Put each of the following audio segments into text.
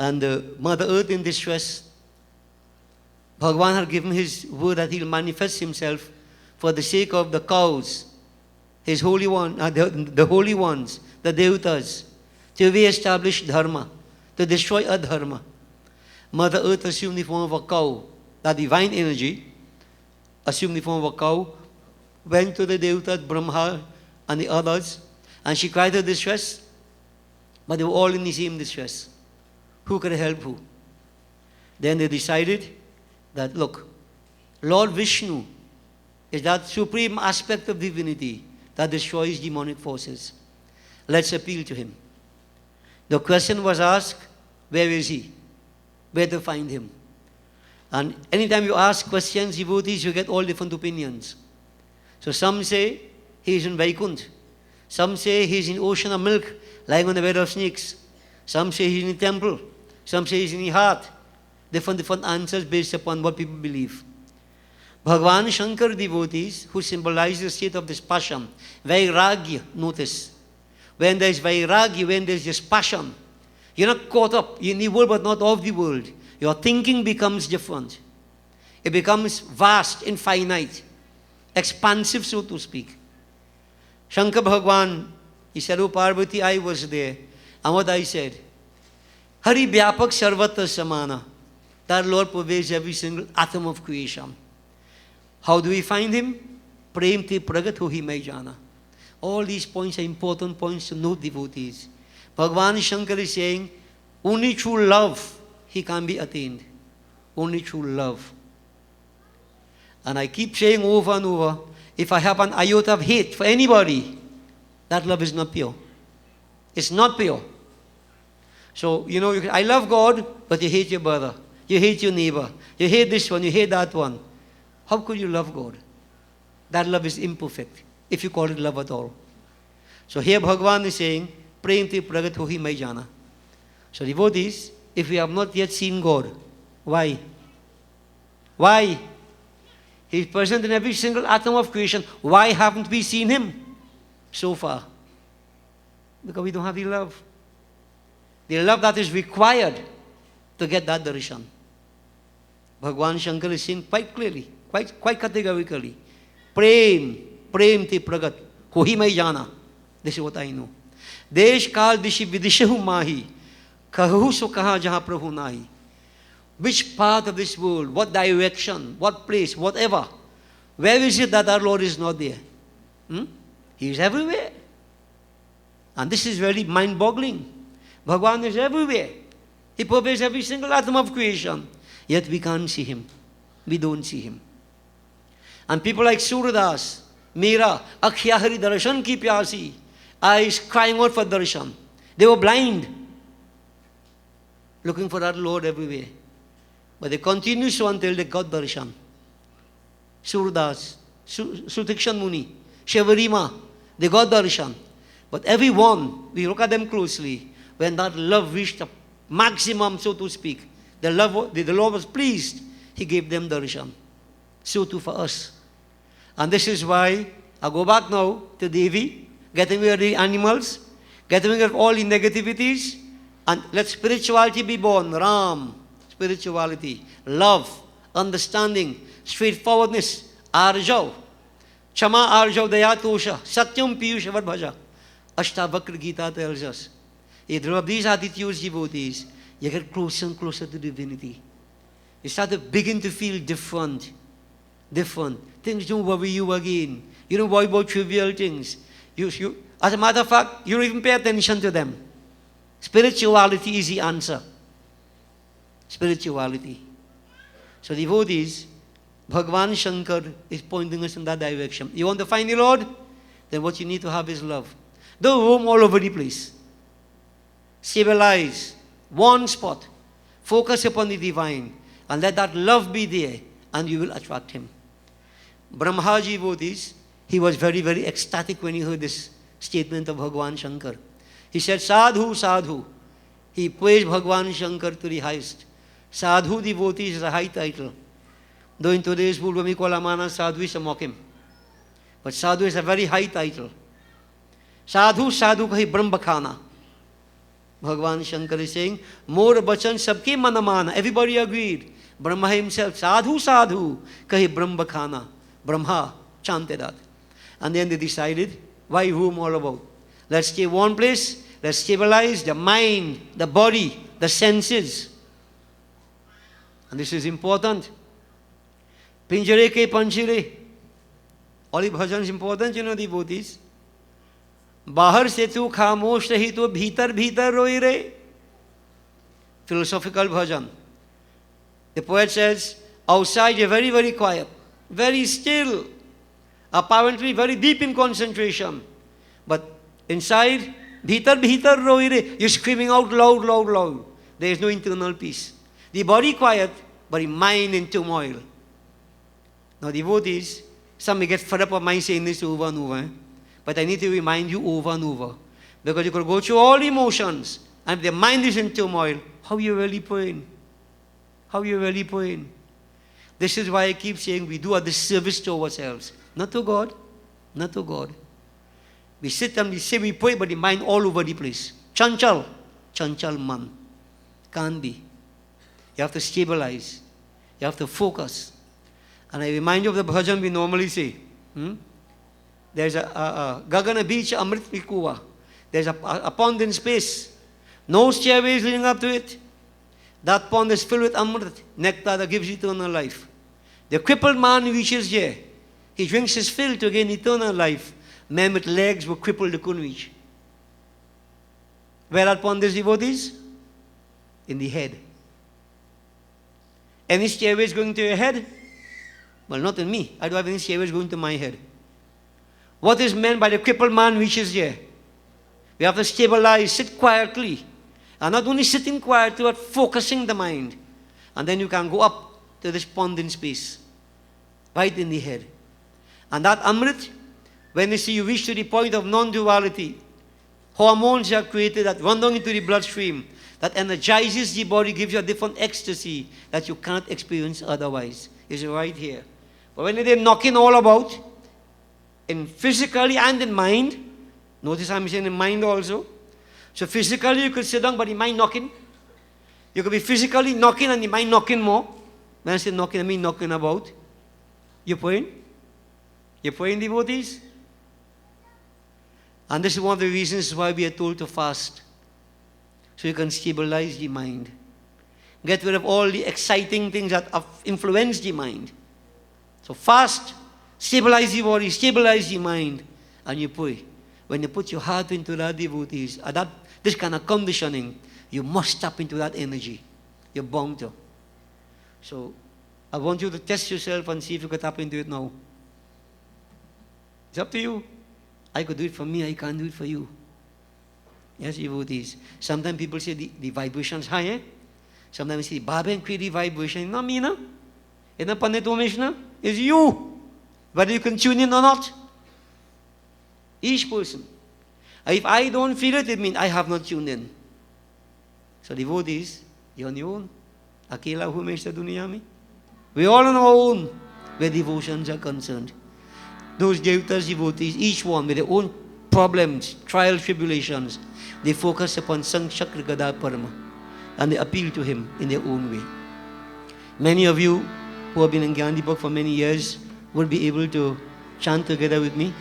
and Mother Earth in distress. Bhagavan had given his word that he'll manifest himself for the sake of the cows, his holy one, the holy ones, the devatas, to re-establish dharma, to destroy adharma. Mother Earth assumed the form of a cow. That divine energy assumed the form of a cow, went to the devatas, Brahma and the others, and she cried her distress, but they were all in the same distress. Who could help who? Then they decided that, look, Lord Vishnu is that supreme aspect of divinity that destroys demonic forces. Let's appeal to him. The question was asked, where is he? Where to find him? And anytime you ask questions, devotees, you get all different opinions. So some say he's in Vaikunt. Some say he's in ocean of milk, lying on the bed of snakes. Some say he's in a temple. Some say he's in the heart. Different answers based upon what people believe. Bhagavan Shankar devotees, who symbolize the state of this passion, vairagya, notice. When there is vairagya, when there is this passion, you're not caught up in the world but not of the world. Your thinking becomes different. It becomes vast, infinite, expansive, so to speak. Shankar Bhagavan, he said, "Oh Parvati, I was there." And what I said, Hari Vyapak Sarvatra Samana. That Lord pervades every single atom of creation. How do we find him? Prem te pragat ho hi mai jana. All these points are important points to note, devotees. Bhagavan Shankar is saying, only through love he can be attained. Only through love. And I keep saying over and over, if I have an iota of hate for anybody, that love is not pure. It's not pure. So, you know, I love God, but you hate your brother. You hate your neighbor. You hate this one. You hate that one. How could you love God? That love is imperfect, if you call it love at all. So here Bhagavan is saying, Prem te pragat ho hi mai jana. So devotees, if we have not yet seen God, why? Why? He is present in every single atom of creation. Why haven't we seen him so far? Because we don't have the love. The love that is required to get that darshan. Bhagavan Shankar is saying quite clearly, quite categorically, Prem te pragat ho hi mai jana. This is what I know. Desh kal dishi vidishahu mahi, kahu so kaha jaha prabhu nahi. Which part of this world, what direction, what place, whatever, where is it that our Lord is not there? He is everywhere. And this is very mind-boggling. Bhagavan is everywhere. He pervades every single atom of creation. Yet we can't see him. We don't see him. And people like Suradas, Mera, Akhya Hari Darshan ki pyasi, eyes crying out for darshan. They were blind, looking for our Lord everywhere. But they continued so until they got darshan. Suradas, Sutikshan Muni, Shivarima, they got darshan. But everyone, we look at them closely, when that love reached a maximum, so to speak, the Lord was pleased, he gave them darshan. So too for us. And this is why I go back now to Devi, getting rid of the animals, getting rid of all the negativities, and let spirituality be born. Ram, spirituality, love, understanding, straightforwardness, arjav, chama arjav dayatosha, satyam piyush bhaja. Ashtavakra Gita tells us, either of these attitudes, devotees, you get closer and closer to divinity. You start to begin to feel different. Things don't worry you again. You don't worry about trivial things. As a matter of fact, you don't even pay attention to them. Spirituality is the answer. Spirituality. So devotees, Bhagavan Shankar is pointing us in that direction. You want to find the Lord? Then what you need to have is love. Don't roam all over the place. Stabilize. One spot. Focus upon the divine. And let that love be there. And you will attract him. Brahmaji devotees, he was very, very ecstatic when he heard this statement of Bhagavan Shankar. He said, Sadhu, Sadhu. He praised Bhagavan Shankar to the highest. Sadhu devotee is a high title. Though in today's world when we call a man as Sadhu, is a mock him. But Sadhu is a very high title. Sadhu, Sadhu kahi Brahma khana. Bhagavan Shankar is saying, more bachan sabke manamana. Everybody agreed. Brahma himself, sadhu, sadhu, kahi Brahma khana. Brahma chanted that. And then they decided, why roam all about? Let's stay one place. Let's stabilize the mind, the body, the senses. And this is important. Pinjare ke panjire. All the bhajans important, you know, devotees. Bahar se tu khamosh rahi to bhitar bhitar roi re. Philosophical bhajan. The poet says, outside you're very, very quiet, very still, apparently very deep in concentration. But inside, bhitar bhitar roi re, you're screaming out loud, loud, loud. There is no internal peace. The body quiet, but the mind in turmoil. Now devotees, some may get fed up of my saying this over and over. But I need to remind you over and over. Because you could go through all emotions. And if the mind is in turmoil, how are you really praying? How are you really praying? This is why I keep saying we do a disservice to ourselves. Not to God. Not to God. We sit and we say we pray, but the mind all over the place. Chanchal. Chanchal man. Can't be. You have to stabilize. You have to focus. And I remind you of the bhajan we normally say. There's a Gagana beach, Amrit Pikuwa. There's a pond in space. No stairways leading up to it. That pond is filled with Amrit, nectar that gives eternal life. The crippled man reaches there. He drinks his fill to gain eternal life. Men with legs were crippled, they couldn't reach. Where that pond is, devotees? In the head. Any stairways going to your head? Well, not in me. I don't have any stairways going to my head. What is meant by the crippled man reaches there? We have to stabilize, sit quietly. And not only sitting quietly, but focusing the mind. And then you can go up to this pond in space. Right in the head. And that Amrit, when you see you reach to the point of non-duality, hormones are created that run down into the bloodstream, that energizes the body, gives you a different ecstasy that you can't experience otherwise. It's right here. But when they're knocking all about, in physically and in mind, notice I'm saying in mind also. So physically you could sit down, but the mind knocking. You could be physically knocking and the mind knocking more. When I say knocking, I mean knocking about. You're praying? You're praying, devotees? And this is one of the reasons why we are told to fast. So you can stabilize the mind. Get rid of all the exciting things that have influenced the mind. So fast, stabilize the body, stabilize the mind, and you pray. When you put your heart into that, devotees, this kind of conditioning, you must tap into that energy. You're bound to. So I want you to test yourself and see if you can tap into it now. It's up to you. I could do it for me, I can't do it for you. Yes, devotees. Sometimes people say the vibration's high, eh? Sometimes they say, Baba and create the vibration. Not me, no? It's not Pandit Mishna. It's you. Whether you can tune in or not. Each person. If I don't feel it, it means I have not tuned in. So devotees, you're on your own. Akela hu meshta duniya mein. We're all on our own where devotions are concerned. Those devatas, devotees, each one with their own problems, trials, tribulations, they focus upon Sanchakra Gada Parama and they appeal to him in their own way. Many of you who have been in Gandhipok for many years will be able to chant together with me.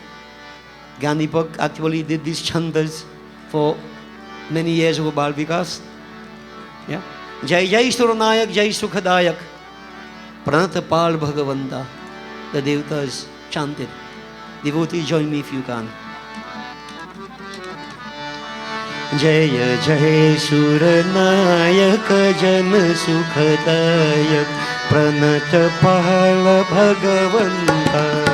Gandhipok actually did these chantas for many years over Bal Vikas. Yeah. Jai Jai Suranayak, Jai Sukhadayak, Pranatapal Bhagavanta. The devatas chanted. Devotees, join me if you can. Jai Jai Suranayak, Jan Sukhadayak, Pranatapal Bhagavanta.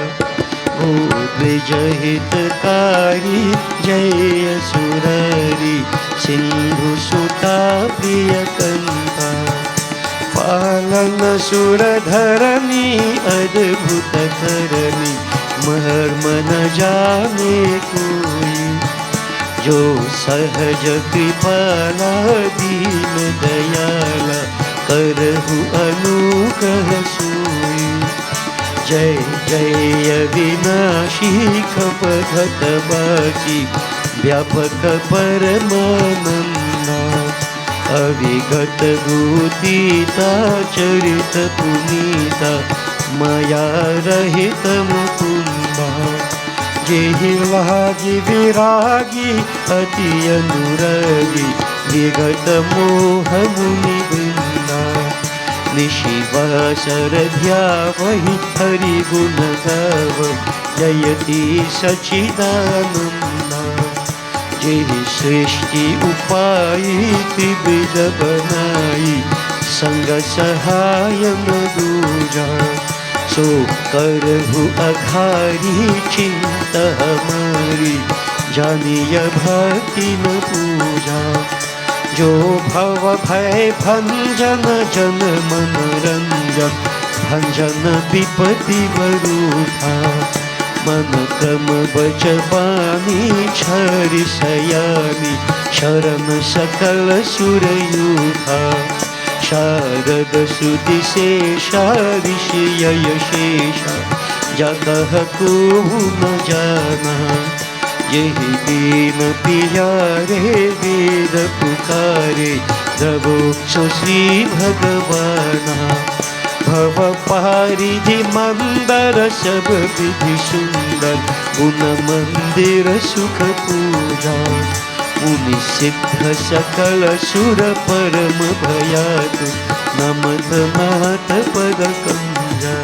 Vijahitari Jaya Surari Sindhu Suta Priyakanta Palana Suradharani Adbhuta Karani Maharmana Jane Koi Jo Sahaj Kripala Deen Dayala Karahu Anukah Sui Jai Jai Avinashi Kapaghat Bhaji Vyapak Paramananda अविगत भूतीता चरित पुनीता मया रहित मुकुंदा जेहि लागी विरागी अति अनुरागी विगत मोह मुनि वृंदा निशिवासर ध्यावहि हरि गुण गाव जयति सच्चिदानंदा जेहि सृष्टि उपायी त्रिविध बनाई संग सहाय न दूजा सो करहु अघारी चिंता हमारी जानिय भक्ति न पूजा जो भव भय भंजन जन मनोरंजन भंजन विपत्ति वरूठा मन क्रम बच बानी छरि सयानी शरण सकल सुरयूथा शारद सुधि शेषा ऋषिय शेषा जगह को न जाना यही दीन पियारे वेद पुकारे द्रवो सो श्री भगवाना भव पारिधि मंदर सब विधि सुंदर गुण मंदिर सुख पूजा मुनि सिद्ध सकल सुर परम भयातु नमत नाथ पद कंजा.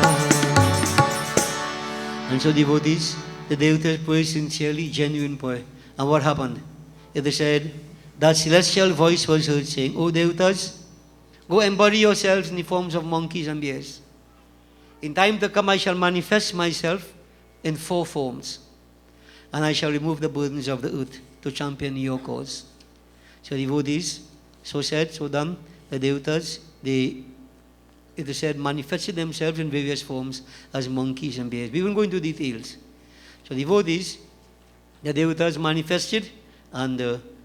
And so devotees, the devatas prayed sincerely, genuine prayer. And what happened? They said, that celestial voice was heard saying, O devatas, go embody yourselves in the forms of monkeys and bears. In time to come I shall manifest myself in 4 forms. And I shall remove the burdens of the earth to champion your cause. So devotees, so said, so done, the devatas, it is said, manifested themselves in various forms as monkeys and bears. We won't go into details. So devotees, the devatas manifested, and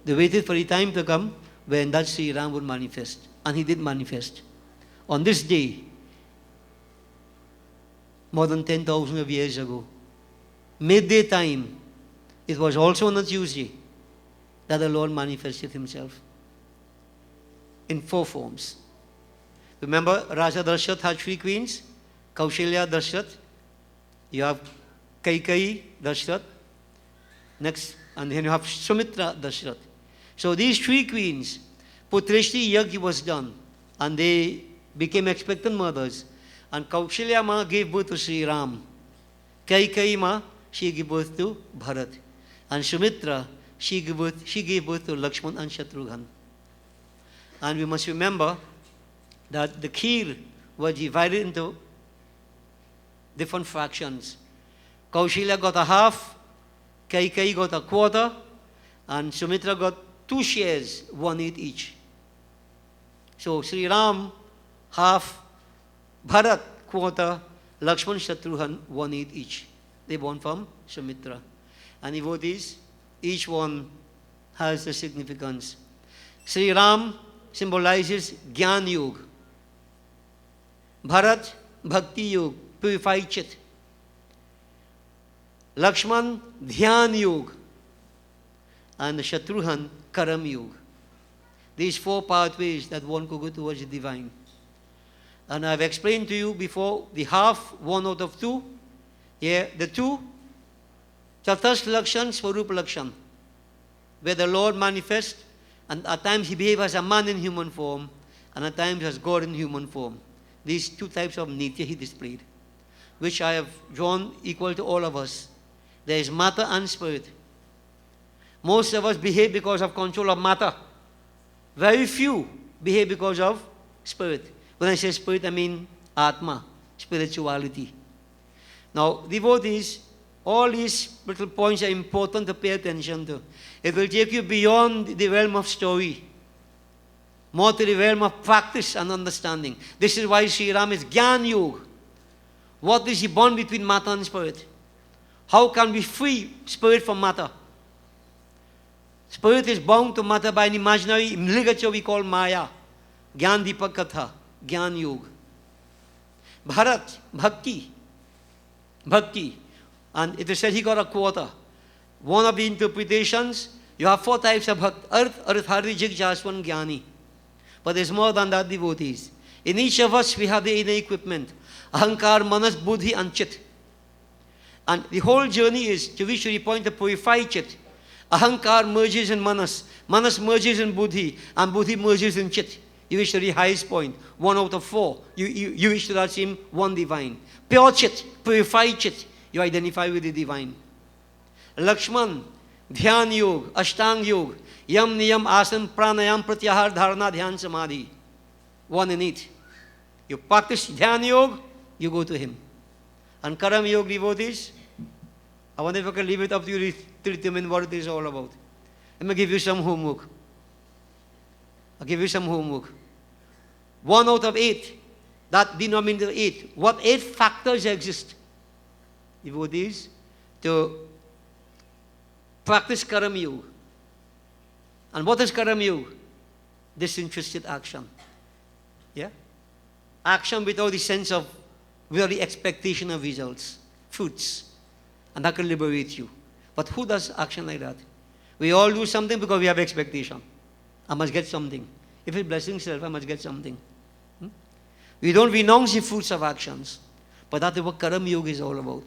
they waited for the time to come when that Sri Ram would manifest. And he did manifest. On this day, more than 10,000 of years ago, midday time, it was also on a Tuesday that the Lord manifested himself in 4 forms. Remember, Raja Darshat had 3 queens, Kaushalya Darshat, you have Kaikeyi Darshat, next, and then you have Sumitra Darshat. So these 3 queens, Putrishti Yagya was done, and they became expectant mothers. And Kaushalya Ma gave birth to Sri Ram. Kaikeyi Ma, she gave birth to Bharat. And Sumitra, she gave birth to Lakshman and Shatrughan. And we must remember that the Kheer was divided into different fractions. Kaushalya got a half, Kaikeyi got a quarter, and Sumitra got 2 shares, 1/8 each. So Sri Ram, half, Bharat, quarter, Lakshman, Shatrughan, 1/8 each. They born from Sumitra. And devotees, each one has a significance. Sri Ram symbolizes Gyan Yoga. Bharat, Bhakti Yoga, purified chit. Lakshman, Dhyan Yoga. And Shatrughan, Karam Yoga. These 4 pathways that one could go towards the divine. And I've explained to you before, the half, 1 out of 2. Yeah, the 2, Tathas Lakshan, Swarup Lakshan, where the Lord manifests, and at times he behaves as a man in human form, and at times as God in human form. These 2 types of Nitya he displayed, which I have drawn equal to all of us. There is matter and spirit. Most of us behave because of control of matter. Very few behave because of spirit. When I say spirit, I mean Atma, spirituality. Now, devotees, all these little points are important to pay attention to. It will take you beyond the realm of story, more to the realm of practice and understanding. This is why Sri Ram is Gyan Yoga. What is the bond between matter and spirit? How can we free spirit from matter? Spirit is bound to matter by an imaginary ligature we call Maya. Gyan Deepak Katha, Gyan Yoga. Bharat, Bhakti. Bhakti. And it is said he got a quarter. One of the interpretations, you have 4 types of bhakt. Arth, Arthari, Jigjaswan, Jnani. But there's more than that, devotees. In each of us, we have the inner equipment. Ahankar, Manas, Buddhi and Chit. And the whole journey is to reach to the point to purify Chit. Ahankar merges in Manas. Manas merges in Buddhi. And Buddhi merges in Chit. You reach to the highest point. 1 out of 4. You reach to that same one divine. Pure Chit, purified Chit. You identify with the divine. Lakshman, Dhyan Yoga, Ashtang Yoga, Yam Niyam Asan Pranayam Pratyahar Dharana Dhyan Samadhi. One in each. You practice Dhyan Yoga, you go to him. And Karam Yoga, devotees, I wonder if I can leave it up to you to determine what it is all about. Let me give you some homework. I'll give you some homework. 1 out of 8, that denominator 8. What 8 factors exist, devotees, to practice Karam Yoga? And what is Karam Yoga? Disinterested action. Yeah? Action without the sense of, without the expectation of results, fruits. And that can liberate you. But who does action like that? We all do something because we have expectation. I must get something. If it's blessing itself, I must get something. We don't renounce the fruits of actions. But that's what Karam Yoga is all about.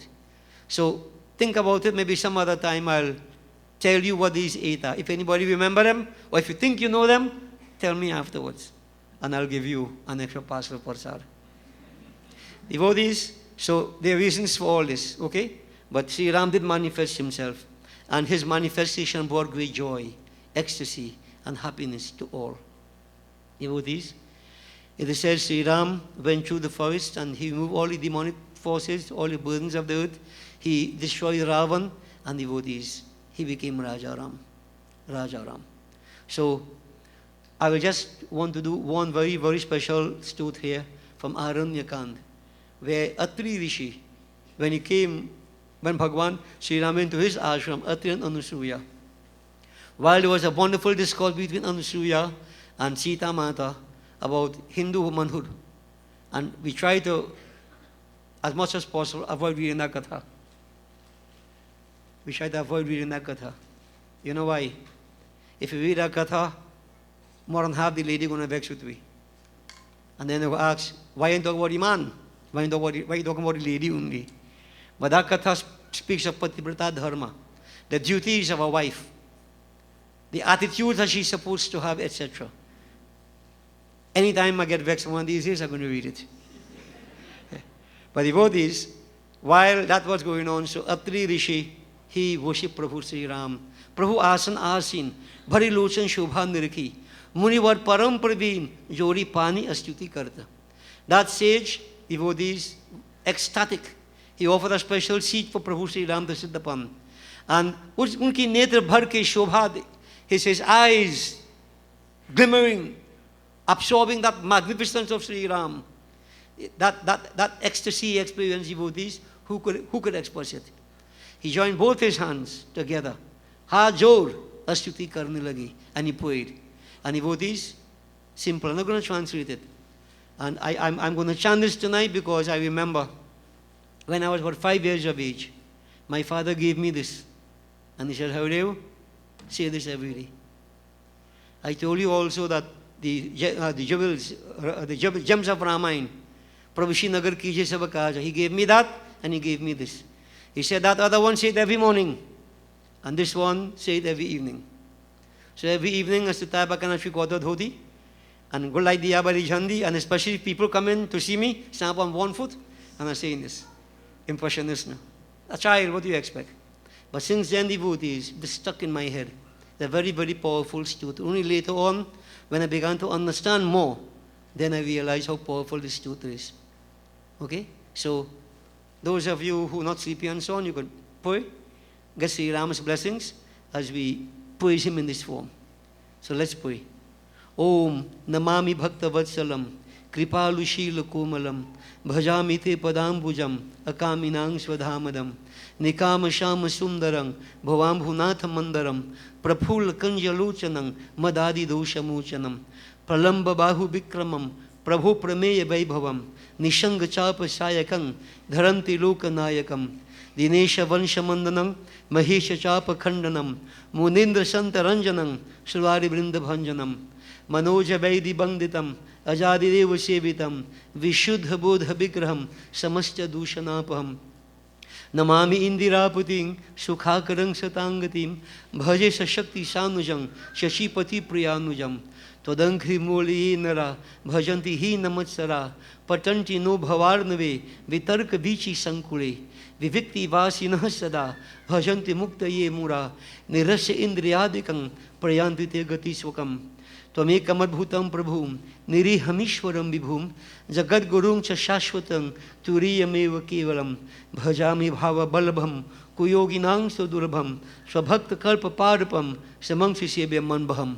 So think about it. Maybe some other time I'll tell you what these 8 are. If anybody remember them, or if you think you know them, tell me afterwards. And I'll give you an extra parcel of prasad. Devotees, so there are reasons for all this, okay? But Sri Ram did manifest himself. And his manifestation brought great joy, ecstasy, and happiness to all. Devotees, it is said Sri Ram went through the forest and he removed all the demonic forces, all the burdens of the earth. He destroyed Ravan and devotees. He became Rajaram. Rajaram. So, I will just want to do one very, very special stoot here from Aranyakand, where Atri Rishi, when Bhagwan Sri Ram went to his ashram, Atri and Anusuya, while there was a wonderful discourse between Anusuya and Sita Mata about Hindu womanhood, and we try to, as much as possible, avoid reading that katha. We try to avoid reading that katha. You know why? If you read that katha, more than half the lady going to vex with me. And then they will ask, why are you talking about the man? Why are you talking about the lady only? But that katha speaks of Pativrata Dharma, the duties of a wife, the attitude that she's supposed to have, etc. Anytime I get vexed one of these days, I'm going to read it. But devotees, while that was going on, so Atri Rishi, he worshipped Prabhu Sri Ram. Prabhu asan asin, bhari lochan shobha nirki, munivar param praveen, jori pani astuti karta. That sage, devotees, ecstatic. He offered a special seat for Prabhu Sri Ram to sit upon. And unki netra bhar ke shobha, his eyes glimmering, absorbing that magnificence of Sri Ram. That ecstasy experience, devotees, who could express it? He joined both his hands together. Ha jor astuti karne lagi. And he prayed. And devotees, simple. I'm not going to translate it. And I'm going to chant this tonight because I remember when I was about 5 years of age, my father gave me this. And he said, Haridev, say this every day. I told you also that the gems of Ramayana, Prabhu Shri Nagar Kije Sab Kaja. He gave me that and he gave me this. He said that other one say it every morning. And this one say it every evening. So every evening as to Taibakana Shri Kodha Dhoti and go like the Abari Jhandi, and especially people come in to see me, stand up on one foot, and I'm saying this. Impressionist. A child, what do you expect? But since then, devotees, this stuck in my head. They're very, very powerful stoot. Only later on, when I began to understand more, then I realized how powerful this stoot is. Okay? So, those of you who are not sleepy and so on, you could pray, get Sri Rama's blessings as we praise him in this form. So let's pray. Om Namami Bhakta Vatsalam Kripalu Shila Komalam Bhajami Te Padambujam Akaminang Swadhamadam Nikama Shama Sundarang Bhavam Bhunatha Mandaram Praful Kanjalochanang Madadi Doshamuchanam Pralamba Bahu Bikramam Prabhu Prameya Vaibhavam Nishanga Chapa Sayakang Dharanti Lokanayakam Dinesha Vanshamandanam Mahesha Chapa Khandanam Munindra Santa Ranjanam Shrivari Brinda Bhanjanam मनोजवैदिबन्दितम् अजादिदेव सेवितं विशुद्धबोधविग्रहं समस्तदूषणापहम् Namami इंदिरापुतिं सुखाकरं सतांगतिं भजे सशक्ति सानुजं शशिपति प्रियानुजं त्वदंघ्रिमूले नरा भजन्ति हि नमत्सरा पठन्ति no भवार्णवे वितर्क बीचि संकुले विविक्तिवासिनः सदा भजन्ति मुक्तये मुरा निरस्य इंद्रियादिकं प्रयान्ति ते गतिस्वकम् त्वमेकमद्भुतं प्रभुं निरीहमीश्वरं विभुं जगद्गुरुं च शाश्वतं तुरीयमेव केवलं भजामि भावबलभं कुयोगिनां सुदुर्लभं स्वभक्तकल्पपारपं समं सेव्यमन्वहम्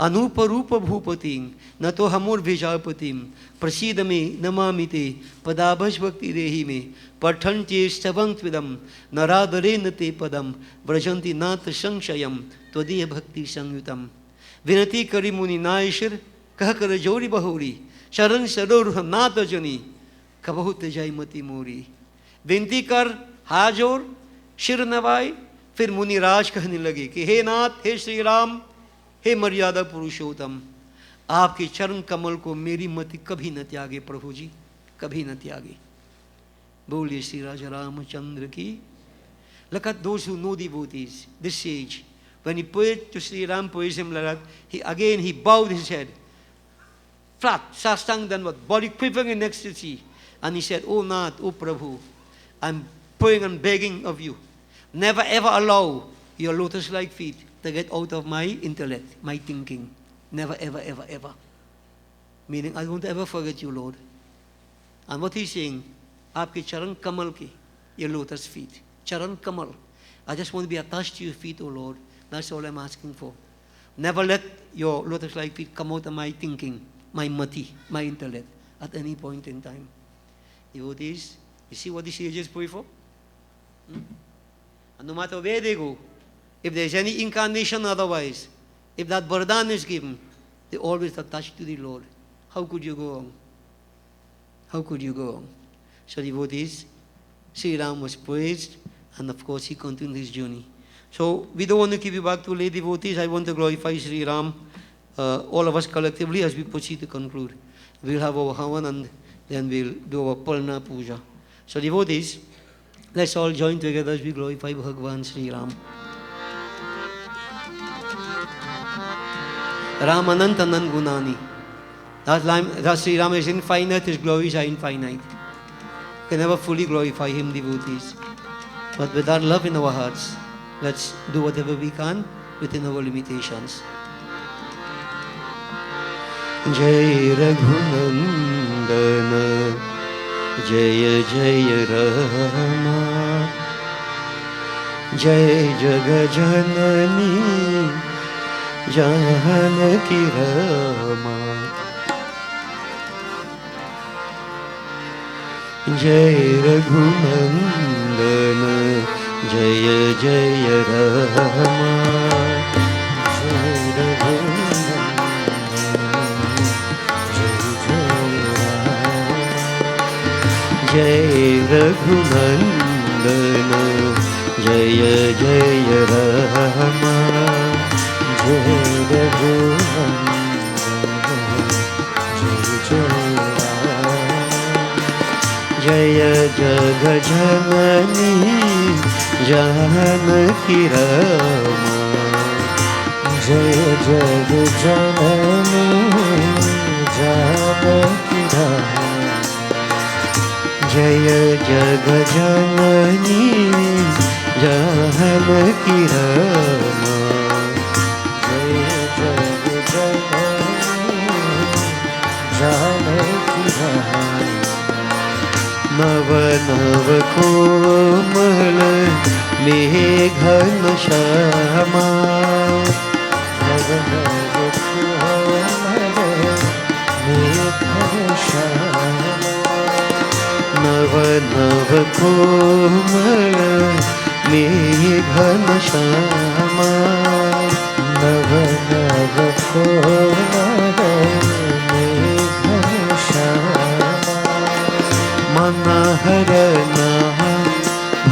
अनूपरूपभूपतिं नतोऽहमूर्भिजापतिं प्रसीद मे नमामि ते पदाभजभक्तिरेहि मे पठन्त्ये स्तवन्त्विदं नरादरेण ते पदं व्रजन्ति नाथ संशयं त्वदीयभक्तिसंयुतं विनती करी मुनि नायशिर कह कर जोरी बहुरी चरण सरोह नाथ जनी कबहुत जयमती मोरी। विनती कर हाजोर शिर नवाई। फिर मुनि राज कहने लगे कि हे नाथ, हे श्री राम, हे मर्यादा पुरुषोत्तम, आपके चरण कमल को मेरी मति कभी न त्यागे प्रभु जी, कभी न त्यागे। बोलिए श्री राजा रामचंद्र की। Look at those who know devotees, this sage. When he prayed to Sri Ram, praised him like that, he bowed his head, flat, sastang danvat, body quivering in ecstasy, and he said, "Oh Nath, oh Prabhu, I'm praying and begging of you, never ever allow your lotus-like feet to get out of my intellect, my thinking. Never ever ever ever." Meaning, I won't ever forget you, Lord. And what he's saying, aapke charan kamal ke, your lotus feet, charan kamal. I just want to be attached to your feet, oh Lord. That's all I'm asking for. Never let your lotus-like feet come out of my thinking, my mati, my intellect, at any point in time. Devotees, you see what the sages pray for? And no matter where they go, if there's any incarnation otherwise, if that vardhan is given, they always attach to the Lord. How could you go wrong? How could you go wrong? So devotees, Sri Ram was praised, and of course he continued his journey. So we don't want to keep you back to lay devotees. I want to glorify Sri Ram, all of us collectively, as we proceed to conclude. We'll have our Havan and then we'll do our Palna Puja. So devotees, let's all join together as we glorify Bhagavan Sri Ram. Ramanantanan Gunani. That Sri Ram is infinite, his glories are infinite. You can never fully glorify him, devotees. But with our love in our hearts, let's do whatever we can within our limitations. Jai Raghunandana, Jaya Jaya Rama, Jai Jagajanani, Janaki Rama, Jai Raghunandana, Jaya Jaya Rama, Jai Raghunandana, Jai Raghunandana, Jaya Jaya Rama, Jai Raghunandana, Jaya Jagajanani, Janaki Rama, Jaya Jagajanani, Janaki Rama, Jaya Jagajanani, Janaki Rama, Jaya Jagajanani, Janaki Rama. नव नव कोमल मेघन श्यामा, नव नव कोमल मेघन श्यामा, नव नव कोमल मेघन श्यामा, नव नव कोमल मेघन श्यामा, मनहरना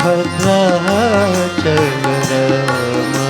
भद्राचल रामा,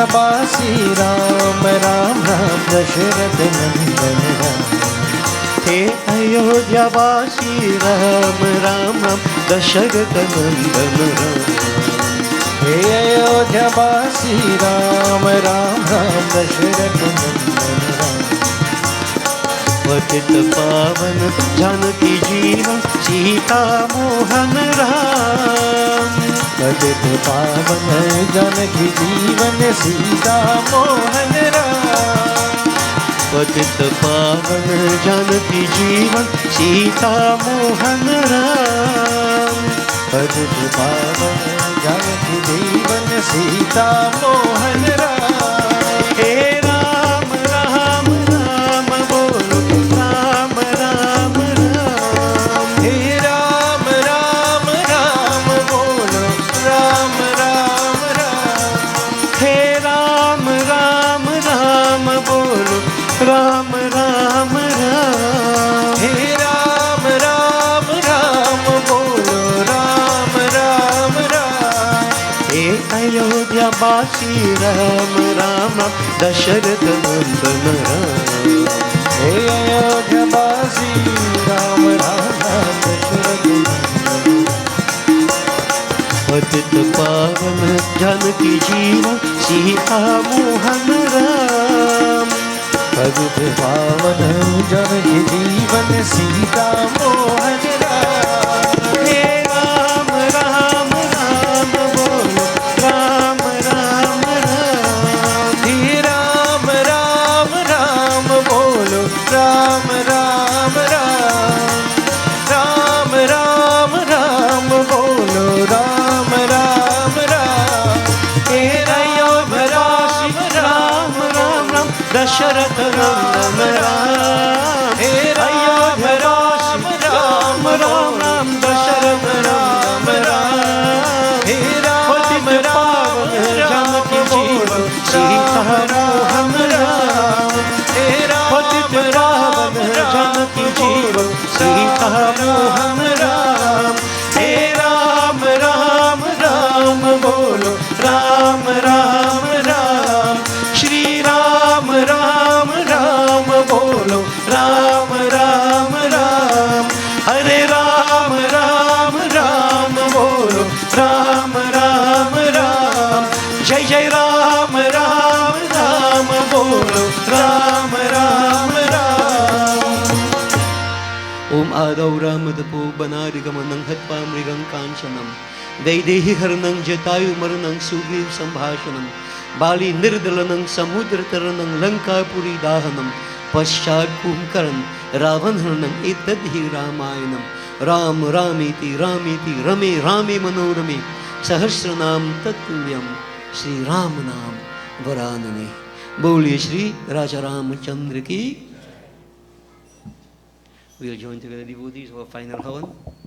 अयोध्यावासी राम राम राम दशरथ नंदन राम। हे अयोध्यावासी राम राम राम दशरथ नंदन राम। हे अयोध्यावासी राम राम राम दशरथ नंदन राम। पतित पावन जानकी जीवन सीता मोहन राम। पतित पावन जानकी जीवन सीता मोहन राम। पतित पावन जानकी जीवन सीता मोहन राम। पतित पावन जानकी जीवन सीता मोहन राम। हे राम राम राम बोलो राम राम राम। हे राम राम राम बोलो राम राम राम। हे राम राम राम बोलो राम राम राम। हे राम राम राम बोलो राम राम राम। हे अयोध्यावासी राम राम राम दशरथ नंदन राम। हे अयोध्यावासी राम राम राम दशरथ नंदन राम। पतित पावन जानकी जीवन सीता मोहन राम। पतित पावन जानकी जीवन सीता मोहन राम। हे राम राम राम बोलो राम राम राम। हे राम राम राम बोलो राम राम राम। राम राम राम बोलो राम राम राम। हे अयोध्यावासी राम राम राम दशरथ नंदन राम। हे अयोध्यावासी राम राम राम दशरथ राम राम। हे राम राम जानकी जीवन सीता मोहन राम। हे राम राम जानकी जीवन सीता मोहन राम। हे राम राम राम बोलो राम राम राम। श्री राम राम राम बोलो राम राम राम। हरे राम राम राम बोलो राम राम राम। जय जय राम राम राम बोलो राम राम राम। ओम आदौ रामदपो बनारिगमनं हत्वा मृगं काञ्चनं वैदेहि हरणं जटायुमरणं सुग्रीव सम्भाषणं बाली निर्दलनं समुद्रतरणं लङ्कापुरी दाहनं पश्चात् कुम्भकरं रावणहरणं एतद्धि रामायणं। राम रामेति रामेति रमे रामे मनोरमे सहस्रनाम तत्तुल्यं श्री राम नाम वरानने। बोलिए श्री राजा रामचंद्र की। We will join together devotees for final havan.